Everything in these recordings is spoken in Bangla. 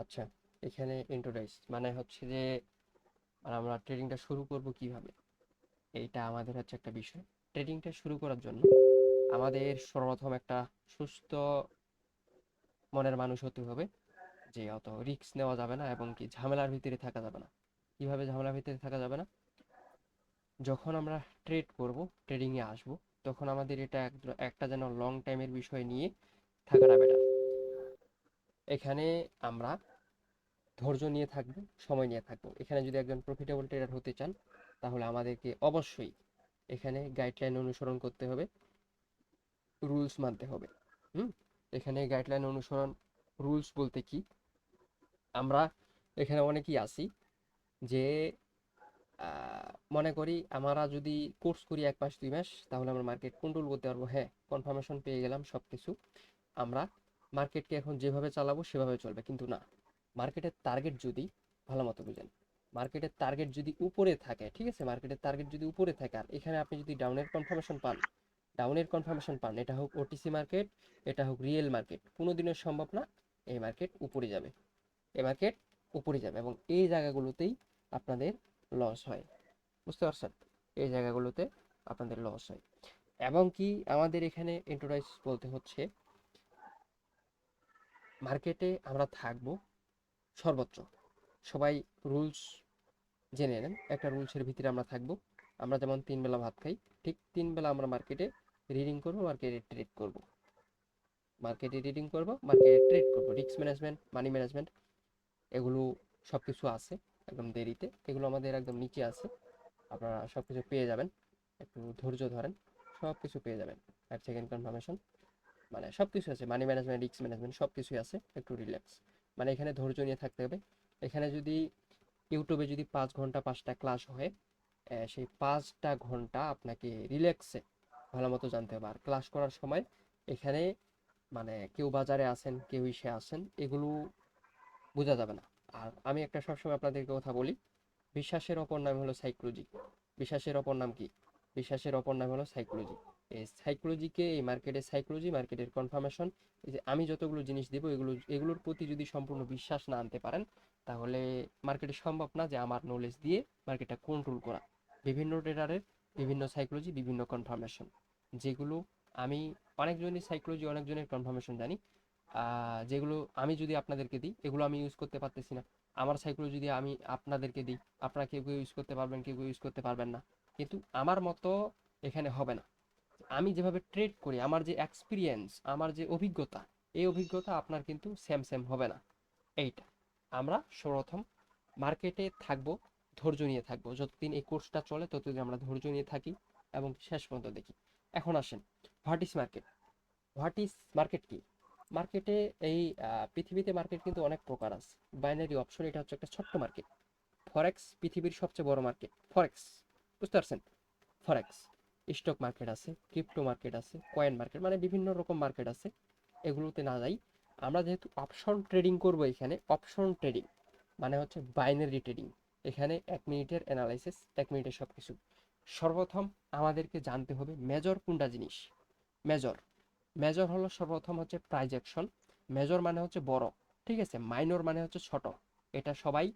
আচ্ছা, এখানে ইন্ট্রোডাইস মানে হচ্ছে যে আমরা ট্রেডিংটা শুরু করব কিভাবে, এইটা আমাদের হচ্ছে একটা বিষয়। ট্রেডিংটা শুরু করার জন্য আমাদের সর্বপ্রথম একটা সুস্থ মনের মানুষ হতে হবে, যে অত রিস্ক নেওয়া যাবে না এবং কি ঝামেলার ভিতরে থাকা যাবে না। কিভাবে ঝামেলার ভিতরে থাকা যাবে না? যখন আমরা ট্রেড করব, ট্রেডিংয়ে আসব, তখন আমাদের এটা একটা যেন লং টাইমের বিষয় নিয়ে থাকাটা বেটার। এখানে আমরা ধৈর্য নিয়ে থাকবো, সময় নিয়ে থাকবো। এখানে যদি একজন প্রফিটেবল ট্রেডার হতে চান, তাহলে আমাদেরকে অবশ্যই এখানে গাইডলাইন অনুসরণ করতে হবে, রুলস মানতে হবে। হুম। এখানে গাইডলাইন অনুসরণ, রুলস বলতে কি, আমরা এখানে অনেকেই আছি যে মনে করি আমরা যদি কোর্স করি 1 মাস 2 মাস, তাহলে আমরা মার্কেট কন্ট্রোল করতে পারবো। হ্যাঁ, কনফার্মেশন পেয়ে গেলাম সব কিছু, আমরা মার্কেটকে এখন যেভাবে চালাবো সেভাবে চলবে, কিন্তু না। মার্কেটের টার্গেট যদি, ভালো মতো বুঝেন, মার্কেটের টার্গেট যদি উপরে থাকে, ঠিক আছে, মার্কেটের টার্গেট যদি উপরে থাকে আর এখানে আপনি যদি ডাউনের কনফার্মেশন পান, এটা হোক ওটিসি মার্কেট, এটা হোক রিয়েল মার্কেট, কোনো দিনের সম্ভব না এই মার্কেট উপরে যাবে। এই মার্কেট উপরে যাবে এবং এই জায়গাগুলোতেই আপনাদের লস হয়। বুঝতে পারছেন? এই জায়গাগুলোতে আপনাদের লস হয়। এবং কি আমাদের এখানে ইন্ট্রোডাইস বলতে হচ্ছে, মার্কেটে আমরা থাকবো সর্বোচ্চ, সবাই রুলস জেনে নেন। একটা রুলসের ভিতরে আমরা থাকবো। আমরা যেমন 3 বেলা ভাত খাই, ঠিক 3 বেলা আমরা মার্কেটে রিডিং করবো, মার্কেটে ট্রেড করব, মার্কেটে রিডিং করব, মার্কেটে ট্রেড করব। রিস্ক ম্যানেজমেন্ট, মানি ম্যানেজমেন্ট, এগুলো সব কিছু আছে একদম দেরিতে, এগুলো আমাদের একদম নিচে আছে। আপনারা সব কিছু পেয়ে যাবেন, একটু ধৈর্য ধরেন, সব কিছু পেয়ে যাবেন। আর সেকেন্ড কনফার্মেশন, মানে সব কিছু আছে, মানি ম্যানেজমেন্ট, রিস্ক ম্যানেজমেন্ট, সব কিছুই আছে। একটু রিল্যাক্স, মানে এখানে ধৈর্য নিয়ে থাকতে হবে। এখানে যদি ইউটিউবে যদি 5 ঘন্টা 5টা ক্লাস হয়, সেই 5টা ঘন্টা আপনাকে রিল্যাক্সে ভালো মতো জানতে হবে। আর ক্লাস করার সময় এখানে মানে কেউ বাজারে আছেন, কেউ ইসে আছেন, এগুলো বোঝা যাবে না। আর আমি একটা সবসময় আপনাদেরকে কথা বলি, বিশ্বাসের অপর নাম হলো সাইকোলজি। বিশ্বাসের অপর নাম কি? বিশ্বাসের অপর নাম হলো সাইকোলজি। এই সাইকোলজিকে, এই মার্কেটের সাইকোলজি, মার্কেটের কনফার্মেশন, এই যে আমি যতগুলো জিনিস দেবো, এগুলোর প্রতি যদি সম্পূর্ণ বিশ্বাস না আনতে পারেন, তাহলে মার্কেটে সম্ভব না যে আমার নলেজ দিয়ে মার্কেটটা কন্ট্রোল করা। বিভিন্ন ট্রেডারের বিভিন্ন সাইকোলজি, বিভিন্ন কনফার্মেশন, যেগুলো আমি, অনেকজনের সাইকোলজি, অনেকজনের কনফার্মেশন জানি, যেগুলো আমি যদি আপনাদেরকে দিই, এগুলো আমি ইউজ করতে পারতেছি না। আমার সাইকোলজি যদি আমি আপনাদেরকে দিই, আপনারা কেউ কেউ ইউজ করতে পারবেন, কেউ কেউ ইউজ করতে পারবেন না, কিন্তু আমার মতো এখানে হবে না। আমি যেভাবে ট্রেড করি, আমার যে এক্সপিরিয়েন্স, আমার যে অভিজ্ঞতা, এই অভিজ্ঞতা আপনার কিন্তু সেম সেম হবে না। এইটা আমরা সর্বপ্রথম মার্কেটে থাকবো, ধৈর্য নিয়ে থাকবো। যতদিন এই কোর্সটা চলে ততদিন আমরা ধৈর্য নিয়ে থাকি এবং শেষ পর্যন্ত দেখি। এখন আসেন, what is market? What is market কি? মার্কেটে এই পৃথিবীতে মার্কেট কিন্তু অনেক প্রকার আছে। বাইনারি অপশন, এটা হচ্ছে একটা ছোট্ট মার্কেট। ফরেক্স পৃথিবীর সবচেয়ে বড় মার্কেট, ফরেক্স। বুঝতে পারছেন? ফরেক্স, স্টক মার্কেট আছে, ক্রিপ্টো মার্কেট আছে, কয়েন মার্কেট, মানে বিভিন্ন রকম মার্কেট আছে। এগুলোতে না যাই, আমরা যেহেতু অপশন ট্রেডিং করব, এখানে অপশন ট্রেডিং মানে হচ্ছে বাইনারি ট্রেডিং। এখানে 1 মিনিটের অ্যানালাইসিস, 1 মিনিটের সব কিছু। সর্বপ্রথম আমাদেরকে জানতে হবে মেজর কোনটা জিনিস। মেজর, মেজর হলো সর্বপ্রথম হচ্ছে প্রাইজ অ্যাকশন। মেজর মানে হচ্ছে বড়, ঠিক আছে। মাইনর মানে হচ্ছে ছোট। এটা সবাই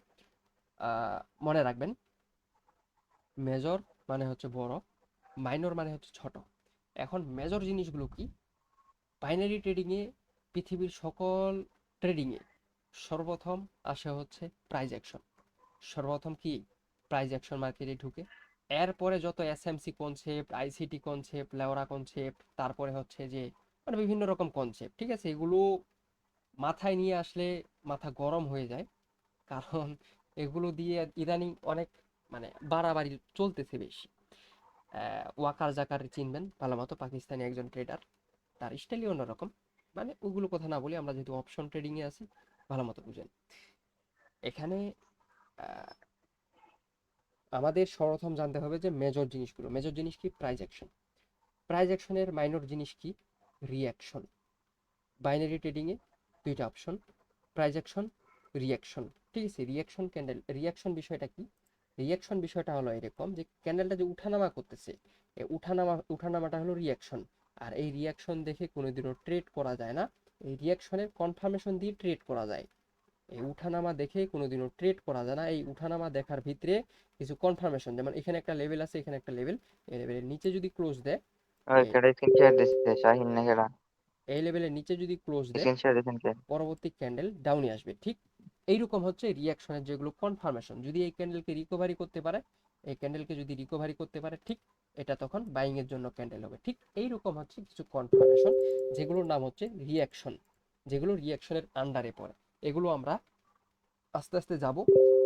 মনে রাখবেন। মেজর মানে হচ্ছে বড়, মাইনর মানে হচ্ছে ছোট। এখন মেজর জিনিসগুলো কি? বাইনারি ট্রেডিংয়ে, পৃথিবীর সকল ট্রেডিংয়ে সর্বপ্রথম আসে হচ্ছে প্রাইজ অ্যাকশন। সর্বপ্রথম কি? প্রাইজ অ্যাকশন মার্কেটে ঢুকে। এরপরে যত এসএমসি কনসেপ্ট, আইসিটি কনসেপ্ট, লেওরা কনসেপ্ট, তারপরে হচ্ছে যে মানে বিভিন্ন রকম কনসেপ্ট, ঠিক আছে, এগুলো মাথায় নিয়ে আসলে মাথা গরম হয়ে যায়। কারণ এগুলো দিয়ে ইদানিং অনেক মানে বাড়াবাড়ি চলতেছে বেশি। ওয়াকার জাকার চিনবেন ভালো মতো, পাকিস্তানি একজন ট্রেডার, তার স্টাইলই অন্যরকম। মানে ওগুলো কথা না বলি, আমরা যেহেতু অপশন ট্রেডিংয়ে আছি, ভালো মতো বুঝেন। এখানে আহ, আমাদের সর্বপ্রথম জানতে হবে যে মেজর জিনিসগুলো। মেজর জিনিস কি? Prize action. প্রাইজ অ্যাকশনের মাইনর জিনিস কি? রিঅ্যাকশন। বাইনারি ট্রেডিংয়ে 2টা অপশন, প্রাইজ অ্যাকশন, রিঅ্যাকশন, ঠিক আছে। রিঅ্যাকশন ক্যান্ডেল, রিঅ্যাকশন বিষয়টা কি? রিঅ্যাকশন বিষয়টা হলো এরকম যে ক্যান্ডেলটা যে উঠানামা করতেছে, এই উঠানামাটা হলো রিঅ্যাকশন। আর এই রিঅ্যাকশন দেখে কোনোদিনও ট্রেড করা যায় না, এই রিঅ্যাকশনের কনফার্মেশন দিয়ে ট্রেড করা যায়। এই উঠানামা দেখে কোনোদিনও ট্রেড করা যায় না। এই উঠানামা দেখার ভিতরে কিছু কনফার্মেশন, যেমন এখানে একটা লেভেল আছে, এখানে একটা লেভেল, এই লেভেলের নিচে যদি ক্লোজ দেয়, ওই এই কেডা স্ক্রিনশট দিছে শাহিন না কেডা? এই লেভেলের নিচে যদি ক্লোজ দেয়, স্ক্রিনশট দিছেন কে? পরবর্তী ক্যান্ডেল ডাউনে আসবে। ঠিক এইরকম হচ্ছে রিয়াকশনের যেগুলো কনফার্মেশন, যদি এই ক্যান্ডেলকে রিকভারি করতে পারে, এই ক্যান্ডেলকে যদি রিকভারি করতে পারে, ঠিক এটা তখন বাইং এর জন্য ক্যান্ডেল হবে। ঠিক এইরকম হচ্ছে কিছু কনফার্মেশন, যেগুলোর নাম হচ্ছে রিয়াকশন, যেগুলো রিয়াকশনের আন্ডারে পড়ে। এগুলো আমরা আস্তে আস্তে যাব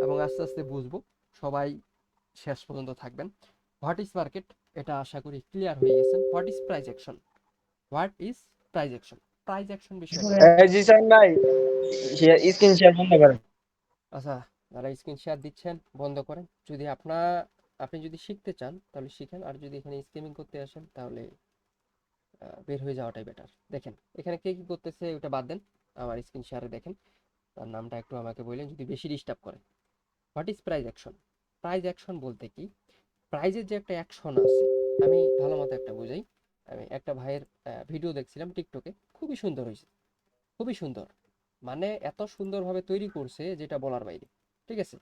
এবং আস্তে আস্তে বুঝবো। সবাই শেষ পর্যন্ত থাকবেন। হোয়াট ইজ মার্কেট, এটা আশা করি ক্লিয়ার হয়ে গেছেন। What is price action, what is price action, price action বিষয়টা কি? জিসান ভাই, স্ক্রিন শেয়ার বন্ধ করেন। আচ্ছা, যারা স্ক্রিন শেয়ার দিচ্ছেন বন্ধ করেন। যদি আপনি যদি শিখতে চান তাহলে শিখেন, আর যদি এখানে স্কিমিং করতে আসেন তাহলে বের হয়ে যাওয়াটাই বেটার। দেখেন এখানে কে কি করতেছে ওটা বাদ দেন, আমার স্ক্রিন শেয়ারে দেখেন। তার নামটা একটু আমাকে বললেন যদি বেশি ডিস্টার্ব করে। What is price action, price action বলতে কি, প্রাইজের যে একটা অ্যাকশন আছে, আমি ভালো মতো একটা বুঝাই। আমি একটা ভাইয়ের ভিডিও দেখছিলাম টিকটকে, খুবই সুন্দর হয়েছে, খুবই সুন্দর, মানে এত সুন্দরভাবে তৈরি করছে যেটা বলার বাইরে। ঠিক আছে,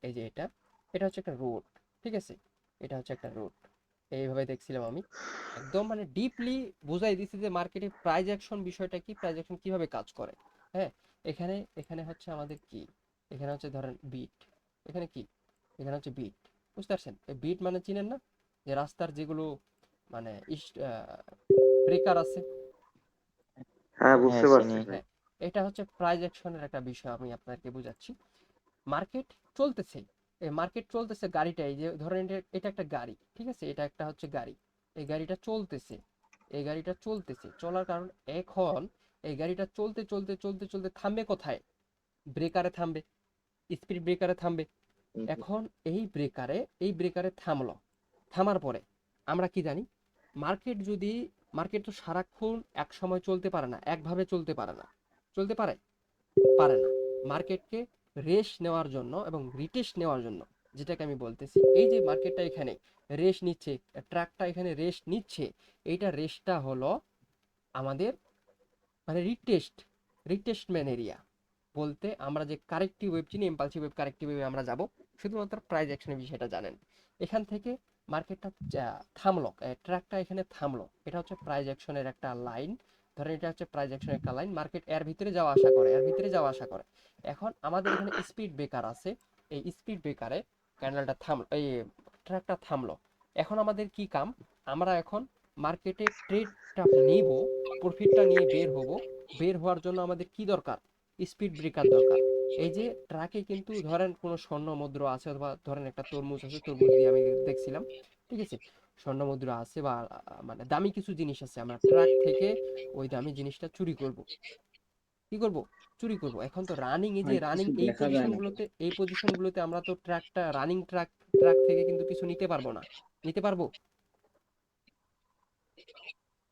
এই যে এটা, এটা হচ্ছে একটা রোড। ঠিক আছে, এটা হচ্ছে একটা রোড। এইভাবে দেখছিলাম আমি, একদম মানে ডিপলি বুঝাই দিছি যে মার্কেটে প্রাইস অ্যাকশন বিষয়টা কি, প্রাইস অ্যাকশন কিভাবে কাজ করে। হ্যাঁ, এখানে এখানে হচ্ছে আমাদের কি, এখানে হচ্ছে ধরেন বিট, এখানে কি, এখানে হচ্ছে বিট, বুঝতে পারছেন? এই বিট মানে চিনেন না, যে রাস্তার যেগুলো মানে ব্রেকার আছে। হ্যাঁ, হ্যাঁ বুঝতে চিনি। পারছি ভাই। হ্যাঁ, এটা হচ্ছে প্রাইস অ্যাকশনের একটা বিষয়, আমি আপনাকে বুঝাচ্ছি। মার্কেট চলতেছে, এই মার্কেট চলতেছে গাড়িটা, এই যে ধরেন এটা একটা গাড়ি, ঠিক আছে, এটা একটা হচ্ছে গাড়ি, এই গাড়িটা চলতেছে, এই গাড়িটা চলতেছে, চলার কারণ এখন এই গাড়িটা চলতে চলতে চলতে চলতে থামবে কোথায়? ব্রেকারে থামবে, স্পিড ব্রেকারে থামবে। এখন এই ব্রেকারে থামলো, থামার পরে আমরা কি জানি, মার্কেট যদি, মার্কেট তো সারাক্ষণ এক সময় চলতে পারে না, একভাবে চলতে পারে না, চলতে পারে, পারে না। মার্কেটকে রেস্ট নেওয়ার জন্য এবং রিটেস্ট নেওয়ার জন্য, যেটাকে আমি বলতেছি, এই যে মার্কেটটা এখানে রেস্ট নিচ্ছে, ট্র্যাকটা এখানে রেস্ট নিচ্ছে, এইটা রেস্টটা হলো আমাদের মানে রিটেস্টমেন্ট এরিয়া। বলতে আমরা যে কারেক্টিভ ওয়েভ চিনি, ইম্পালসিভ ওয়েভ, কারেক্টিভ ওয়েভে আমরা যাব, শুধুমাত্র প্রাইস অ্যাকশনের বিষয়টা জানেন। এখান থেকে মার্কেটটা থামলো, ট্র্যাকটা এখানে থামলো, এটা হচ্ছে প্রাইস অ্যাকশনের একটা লাইন। ধরেন এটা হচ্ছে প্রাইস অ্যাকশনের একটা লাইন, মার্কেট এর ভিতরে যাওয়া আসা করে, এর ভিতরে যাওয়া আসা করে। এখন আমাদের এখানে স্পিড ব্রেকার আছে, এই স্পিড ব্রেকারে ক্যান্ডেলটা থামলো, এই ট্র্যাকটা থামলো। এখন আমাদের কি কাম, আমরা এখন মার্কেটে ট্রেডটা নিব, প্রফিটটা নিয়ে বের হব। বের হওয়ার জন্য আমাদের কি দরকার? স্পিড ব্রেকার দরকার। এই যে ট্রাকে কিন্তু ধরেন কোনো স্বর্ণ মুদ্রা আছে, অথবা ধরেন একটা তরমুজ আছে, তরমুজ দিয়ে আমি দেখছিলাম, ঠিক আছে, স্বর্ণ মুদ্রা আছে বা মানে দামি কিছু জিনিস আছে, আমরা ট্রাক থেকে ওই দামি জিনিসটা চুরি করব। কি করব? চুরি করব। এখন তো রানিং, এই যে ভাই রানিং কিছু এই দেখা যায় না তো। পজিশনগুলোতে, এই পজিশনগুলোতে আমরা তো ট্রাকটা রানিং ট্রাক, ট্রাক থেকে কিন্তু কিছু নিতে পারবো না। নিতে পারবো?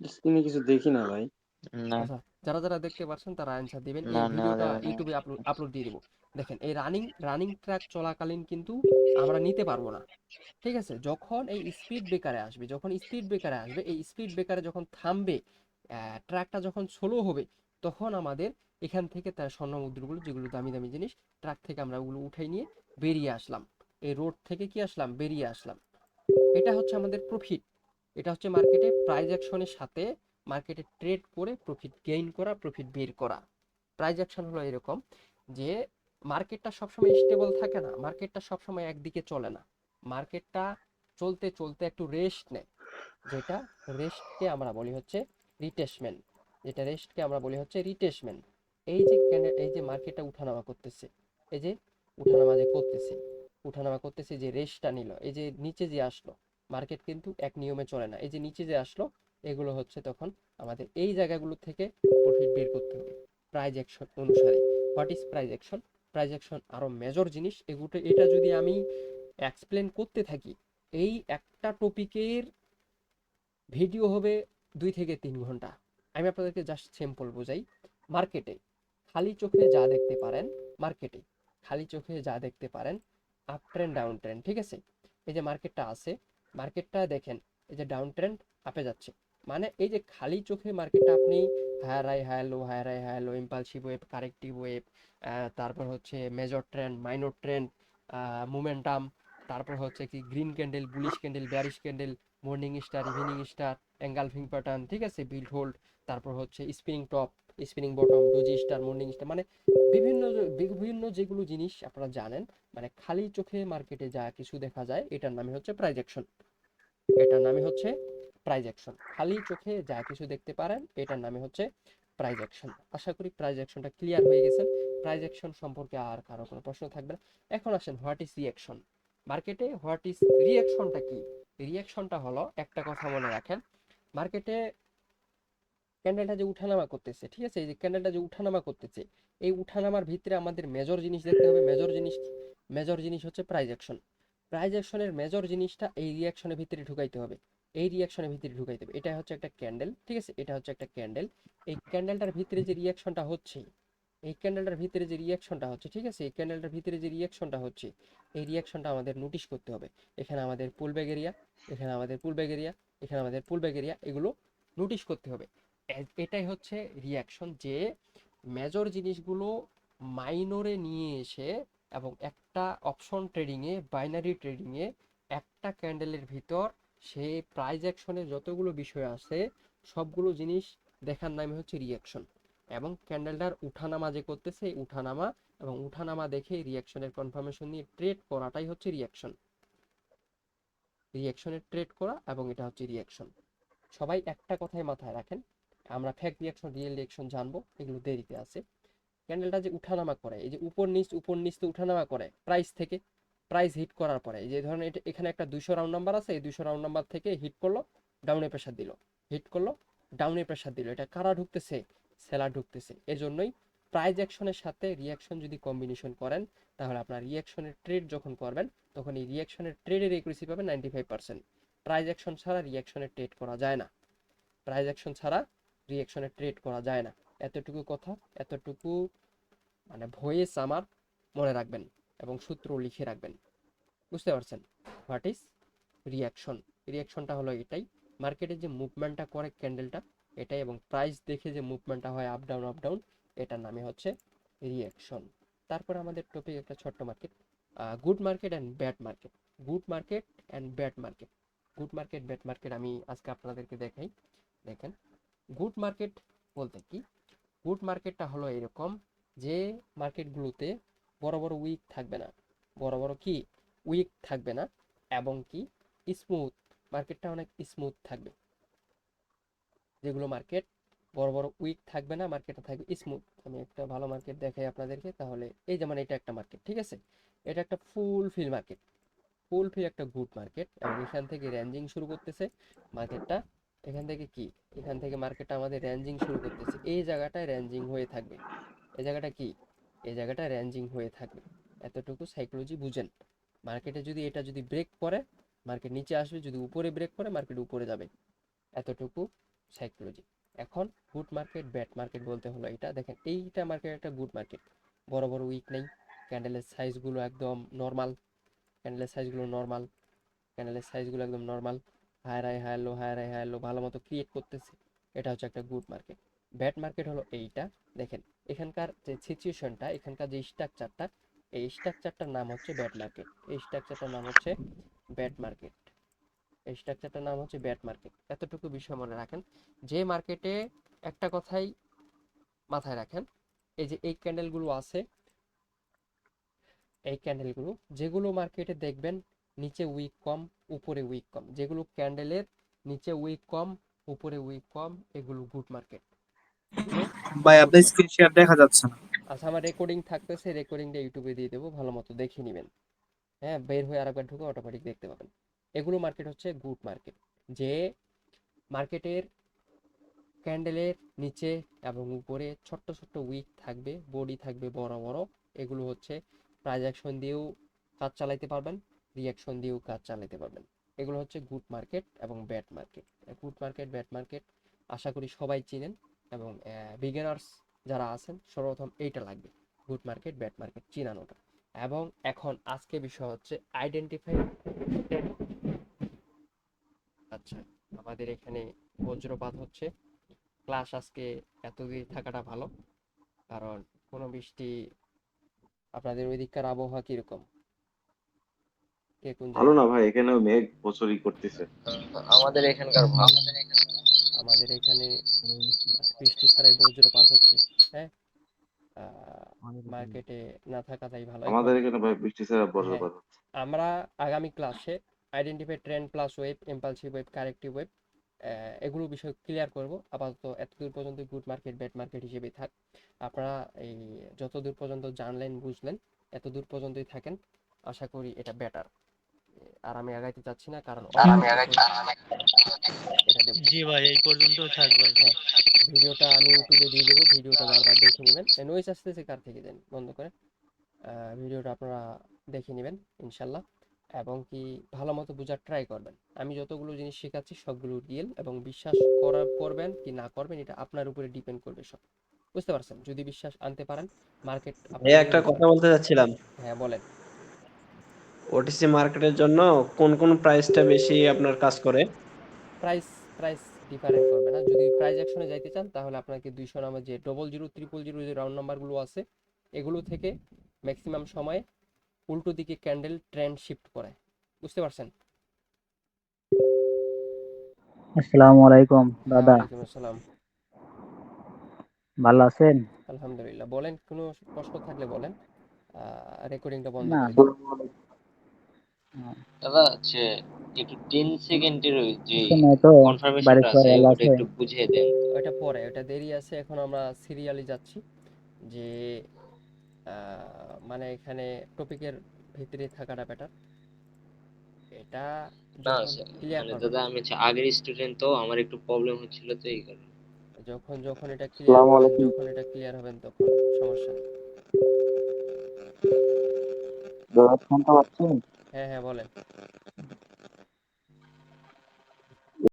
স্ক্রিনে কিছু দেখি না ভাই। না আচ্ছা, যারা যারা দেখতে পারছেন তারা অ্যান্সার দিবেন, না, এই নেওয়া ভিডিওটা যাবে না। ইউটিউবে আপলোড আপলোড দিয়ে দিব। দেখেন এই রানিং রানিং ট্র্যাক চলাকালীন কিন্তু আমরা নিতে পারবো না। ঠিক আছে, যখন এই স্পিড ব্রেকারে আসবে, যখন স্পিড ব্রেকারে আসবে, এই স্পিড ব্রেকারে যখন থামবে, ট্র্যাকটা যখন স্লো হবে, তখন আমাদের এখান থেকে তার স্বর্ণ মুদ্রাগুলো, যেগুলো দামি দামি জিনিস, ট্রাক থেকে আমরা ওগুলো উঠাই নিয়ে বেরিয়ে আসলাম, এই রোড থেকে কি আসলাম, বেরিয়ে আসলাম। এটা হচ্ছে আমাদের প্রফিট। এটা হচ্ছে মার্কেটে প্রাইস অ্যাকশনের সাথে মার্কেটে ট্রেড করে প্রফিট গেইন করা, প্রফিট বের করা। প্রাইস অ্যাকশন হলো এরকম যে মার্কেটটা সবসময় স্টেবল থাকে না, মার্কেটটা সবসময় একদিকে চলে না, মার্কেটটা চলতে চলতে একটু রেস্ট নেয়, যেটা রেস্টকে আমরা বলি হচ্ছে রিটেসমেন্ট, যেটা রেস্টকে আমরা বলি হচ্ছে রিটেসমেন্ট। এই যে মার্কেটটা উঠানামা করতেছে, এই যে উঠানামা যে করতেছে, উঠানামা করতেছে, যে রেস্টটা নিল, এই যে নিচে যে আসলো, মার্কেট কিন্তু এক নিয়মে চলে না, এই যে নিচে যে আসলো, এগুলো হচ্ছে তখন আমাদের এই জায়গাগুলো থেকে প্রফিট বের করতে হবে প্রাইস অ্যাকশন অনুসারে। What is price action, price action আরো মেজর জিনিস, এগুলো এটা যদি আমি এক্সপ্লেন করতে থাকি, এই একটা টপিকের ভিডিও হবে 2 থেকে 3 ঘন্টা। আমি আপনাদেরকে জাস্ট সিম্পল বোঝাই। মার্কেটে খালি চোখে যা দেখতে পারেন, মার্কেটে খালি চোখে যা দেখতে পারেন, আপ ট্রেন্ড ডাউন ট্রেন্ড, ঠিক আছে, এই যে মার্কেটটা আছে, মার্কেটটা দেখেন, এই যে ডাউন ট্রেন্ড আপে যাচ্ছে, মানে এই যে খালি চোখে মার্কেটটা আপনি higher low, impulsive wave, corrective wave, তারপর হচ্ছে major trend, minor trend, momentum, তারপর হচ্ছে কি green candle, bullish candle, bearish candle, morning star, evening star, engulfing pattern, ঠিক আছে, বিল্ড হোল্ড, তারপর হচ্ছে spinning top, spinning bottom, doji star, morning star, মানে বিভিন্ন যেগুলো জিনিস আপনারা জানেন, মানে খালি চোখে মার্কেটে যা কিছু দেখা যায় এটার নামে হচ্ছে প্রাইস অ্যাকশন। এটার নামে হচ্ছে প্রাইস অ্যাকশন। খালি চোখে যা কিছু দেখতে পারেন এটার নামে হচ্ছে প্রাইস অ্যাকশন। আশা করি প্রাইস অ্যাকশনটা ক্লিয়ার হয়ে গেছেন। প্রাইস অ্যাকশন সম্পর্কে আর কারো কোনো প্রশ্ন থাকবে না। এখন আসেন, হোয়াট ইজ রিঅ্যাকশন মার্কেটে? হোয়াট ইজ রিঅ্যাকশনটা কি? রিঅ্যাকশনটা হলো, একটা কথা মনে রাখেন, মার্কেটে ক্যান্ডেলটা যে উঠানামা করতেছে, ঠিক আছে, এই যে ক্যান্ডেলটা যে উঠানামা করতেছে, এই উঠানামার ভিতরে আমাদের মেজর জিনিস দেখতে হবে। মেজর জিনিস হচ্ছে প্রাইস অ্যাকশন। প্রাইস অ্যাকশনের মেজর জিনিসটা এই রিঅ্যাকশনের ভিতরে ঢুকাইতে হবে। এই রিঅ্যাকশনের ভিতরে ঢুকাইতে হবে। এটা হচ্ছে একটা ক্যান্ডেল, ঠিক আছে, এটা হচ্ছে একটা ক্যান্ডেল। এই ক্যান্ডেলটার ভিতরে যে রিঅ্যাকশনটা হচ্ছে, এই ক্যান্ডেলটার ভিতরে যে রিঅ্যাকশনটা হচ্ছে, ঠিক আছে, এই ক্যান্ডেলটার ভিতরে যে রিঅ্যাকশনটা হচ্ছে, এই রিঅ্যাকশনটা আমাদের নোটিশ করতে হবে। এখানে আমাদের পুলব্যাক এরিয়া, এখানে আমাদের পুলব্যাক এরিয়া, এখানে আমাদের পুলব্যাক এরিয়া, এগুলো নোটিশ করতে হবে। এটাই হচ্ছে রিয়াকশন, যে মেজর জিনিসগুলো মাইনরে নিয়ে এসে এবং একটা অপশন ট্রেডিংয়ে, বাইনারি ট্রেডিংয়ে, একটা ক্যান্ডেলের ভিতর সে প্রাইস অ্যাকশনের যতগুলো বিষয় আছে সবগুলো জিনিস দেখার নামই হচ্ছে রিয়াকশন। এবং ক্যান্ডেলটার উঠানামা যে করতেছে, এই উঠানামা এবং উঠানামা দেখে রিয়াকশনের কনফার্মেশন নিয়ে ট্রেড করাটাই হচ্ছে রিয়াকশন। রিয়াকশনের ট্রেড করা, এবং এটা হচ্ছে রিয়াকশন। সবাই একটা কথাই মাথায় রাখেন, আমরা ফেক রিয়াকশন, রিয়েল রিয়াকশন জানবো, এগুলো দেরিতে আছে। ক্যান্ডেলটা যে উঠানামা করে, এই যে উপর নিচ তো উঠানামা করে প্রাইস থেকে, প্রাইস হিট করার পরে, এই যে ধরেন এটা এখানে একটা 200 রাউন্ড নাম্বার আছে, এই 200 রাউন্ড নাম্বার থেকে হিট করলো, ডাউনে প্রেসার দিল, হিট করলো, ডাউনে প্রেসার দিল, এটা কারা ঢুকতেছে? সেলার ঢুকতেছে। এর জন্যই প্রাইস অ্যাকশনের সাথে রিয়াকশন যদি কম্বিনেশন করেন, তাহলে আপনার রিয়াকশনের ট্রেড যখন করবেন তখন এই রিয়াকশনের ট্রেডের একুরেসি পাবেন 95%। প্রাইস অ্যাকশন ছাড়া রিয়াকশনের ট্রেড করা যায় না। প্রাইস অ্যাকশন ছাড়া রিয়াকশনের ট্রেড করা যায় না। এতটুকু কথা, এতটুকু মানে ভয়েস আমার মনে রাখবেন এবং সূত্র লিখে রাখবেন। বুঝতে পারছেন? What is reaction? রিয়াকশনটা হলো এটাই, মার্কেটে যে মুভমেন্টটা করে ক্যান্ডেলটা এটাই, এবং প্রাইস দেখে যে মুভমেন্টটা হয় আপ ডাউন, এটার নামে হচ্ছে রিয়াকশন। তারপর আমাদের টপিক একটা ছোট্ট market, good market and bad market. Good market and bad market. Good market, bad market আমি আজকে আপনাদেরকে দেখাই। দেখেন, গুড মার্কেট বলতে কি? গুড মার্কেটটা হলো এরকম, যে মার্কেটগুলোতে বড় বড় উইক থাকবে না, বড় বড় কি উইক থাকবে না, এবং কি স্মুথ, মার্কেটটা অনেক স্মুথ থাকবে। যেগুলো মার্কেট বড় বড় উইক থাকবে না, মার্কেটটা থাকবে স্মুথ। আমি একটা ভালো মার্কেট দেখাই আপনাদেরকে, তাহলে এই যেমন এটা একটা মার্কেট, ঠিক আছে, এটা একটা full fill market, full fill একটা গুড মার্কেট, এবং এখান থেকে র্যাঞ্জিং শুরু করতেছে মার্কেটটা। এখান থেকে কি, এখান থেকে মার্কেটটা আমাদের র্যাঞ্জিং শুরু করতেছে, এই জায়গাটায় র্যাঞ্জিং হয়ে থাকবে, এই জায়গাটা কি, এই জায়গাটা র্যাঞ্জিং হয়ে থাকবে। এতটুকু সাইকোলজি বুঝেন। মার্কেটে যদি এটা যদি ব্রেক করে, মার্কেট নিচে আসবে, যদি উপরে ব্রেক করে মার্কেট উপরে যাবে, এতটুকু সাইকোলজি। এখন গুড মার্কেট, ব্যাড মার্কেট বলতে হলো এটা। দেখেন, এইটা মার্কেট একটা গুড মার্কেট, বড় বড় উইক নেই, ক্যান্ডেলের সাইজগুলো একদম নর্মাল, ক্যান্ডেলের সাইজগুলো নর্মাল, ক্যান্ডেলের সাইজগুলো একদম normal, higher high higher low, higher high higher low ভালো মতো ক্রিয়েট করতেছে, এটা হচ্ছে একটা গুড মার্কেট। ব্যাড মার্কেট হলো এইটা। দেখেন, এখানকার যে সিচুয়েশনটা, এখানকার যে স্ট্রাকচারটা, এই স্ট্রাকচারটার নাম হচ্ছে ব্যাড মার্কেট, এই স্ট্রাকচারটার নাম হচ্ছে ব্যাড মার্কেট, এই স্ট্রাকচারটার নাম হচ্ছে ব্যাড মার্কেট। এতটুকু বিষয় মনে রাখেন, যে মার্কেটে একটা কথাই মাথায় রাখেন, এই যে এই ক্যান্ডেলগুলো আছে, এই ক্যান্ডেলগুলো যেগুলো মার্কেটে দেখবেন নিচে উইক কম, উপরে উইক কম, যেগুলো ক্যান্ডেলের নিচে উইক কম, উপরে উইক কম, এগুলো গুড মার্কেট, এগুলো ভাই গুড আপনার মার্কেট। স্ক্রিন শেয়ার দেখা যাচ্ছে না। আচ্ছা, আমার রেকর্ডিং থাকতেছে, রেকর্ডিংটা ইউটিউবে দিয়ে দেবো, ভালো মতো দেখে নেবেন। হ্যাঁ, বের হয়ে আরেকবার ঢুকে অটোমেটিক দেখতে পাবেন। এগুলো মার্কেট হচ্ছে গুড মার্কেট, যে মার্কেটের ক্যান্ডেলের নিচে এবং উপরে ছোট্ট ছোট্ট উইক থাকবে, বডি থাকবে বড় বড়, এগুলো হচ্ছে প্রাইস অ্যাকশন দিয়েও কাজ চালাইতে পারবেন, রিয়াকশন দিয়েও কাজ চালাতে পারবেন। এগুলো হচ্ছে গুড মার্কেট এবং bad market. Good market, bad market আশা করি সবাই চিনেন, এবং বিগিনার্স যারা আছেন সর্বপ্রথম এইটা লাগবে, গুড মার্কেট, ব্যাড মার্কেট চিনানোটা। এবং এখন আজকে বিষয় হচ্ছে আইডেন্টিফাই। আচ্ছা, আমাদের এখানে বজ্রপাত হচ্ছে, ক্লাস আজকে এতদিন থাকাটা ভালো, কারণ কোনো বৃষ্টি। আপনাদের ওইদিককার আবহাওয়া কিরকম, কে কোন ভালো না জায়গায়? ভাই, এখানেও মেঘ বছরই করতেছে। আমাদের এখানকার ভালো। আমাদের এখানে বৃষ্টি ছাড়াই বজ্রপাত হচ্ছে। হ্যাঁ, মার্কেটে না থাকাটাই ভালো এখন। আমাদের এখানে ভাই বৃষ্টি ছাড়া হ্যাঁ, বজ্রপাত হচ্ছে। আমরা আগামী ক্লাসে identify trend plus web, impulsive web, corrective web, এগুলো বিষয় ক্লিয়ার করব। আপাতত এতদূর পর্যন্ত গুড মার্কেট ব্যাড মার্কেট হিসেবে থাক। আপনারা এই যতদূর পর্যন্ত জানলেন বুঝলেন এতদূর পর্যন্তই থাকেন, আশা করি এটা বেটার। আর আমি আগাইতে চাচ্ছি না, কারণ এটা দেব। জি ভাই, এই পর্যন্ত থাক ভাই। হ্যাঁ, ভিডিওটা আমি ইউটিউবে দিয়ে দেবো, ভিডিওটা বারবার দেখে নেবেন। নয়েজ আসতেছে কার থেকে দেন, বন্ধ করে। ভিডিওটা আপনারা দেখে নেবেন ইনশাল্লাহ, এবং কি ভালো মতো বোঝার ট্রাই করবেন। আমি যতগুলো জিনিস শেখাচ্ছি সবগুলো রিয়েল, এবং বিশ্বাস করবেন কি না করবেন এটা আপনার উপরে ডিপেন্ড করবে সব। বুঝতে পারছেন? যদি বিশ্বাস আনতে পারেন, মার্কেট ভাই আপনাকে একটা রিওয়ার্ড কথা করবে। বলতে চাচ্ছিলাম, হ্যাঁ বলেন। ওটিসি মার্কেটের জন্য কোন কোন প্রাইসটা বেশি আপনার কাজ করে? প্রাইস প্রাইস ডিফারেন্ট করবে না। যদি প্রাইস অ্যাকশনে যাইতে চান তাহলে আপনাকে 200 নামের যে 00 000 যে রাউন্ড নাম্বারগুলো আছে এগুলো থেকে ম্যাক্সিমাম সময়ে উল্টো দিকে ক্যান্ডেল ট্রেন্ড শিফট করে। বুঝতে পারছেন? আসসালামু আলাইকুম দাদা, ওয়ালাইকুম আসসালাম। ভালো আছেন? আলহামদুলিল্লাহ। বলেন, কোনো প্রশ্ন থাকলে বলেন। রেকর্ডিংটা বন্ধ না করে দিন। দাদা হচ্ছে একটু 10 সেকেন্ডের ওই যে কিছু নাই তো, বাড়ির কনফার্মেশনটা সবাই আছে ভালো ওটা আছে? একটু বুঝিয়ে দেন। ওইটা পরে, ওটা দেরি আছে। এখন আমরা সিরিয়ালি যাচ্ছি, যে মানে এখানে টপিকের ভিতরে থাকাটা বেটার। এটা না যখন ক্লিয়ার মানে করবেন, দাদা আমি হচ্ছে আগের স্টুডেন্ট, তো আমার একটু প্রবলেম হচ্ছিল তো এই কারণে। যখন যখন এটা ক্লিয়ার আসসালামু করবেন, আলাইকুম। যখন এটা ক্লিয়ার হবেন তখন সমস্যা নেই। দাদা শুনতে পাচ্ছেন? হ্যাঁ হ্যাঁ বলেন।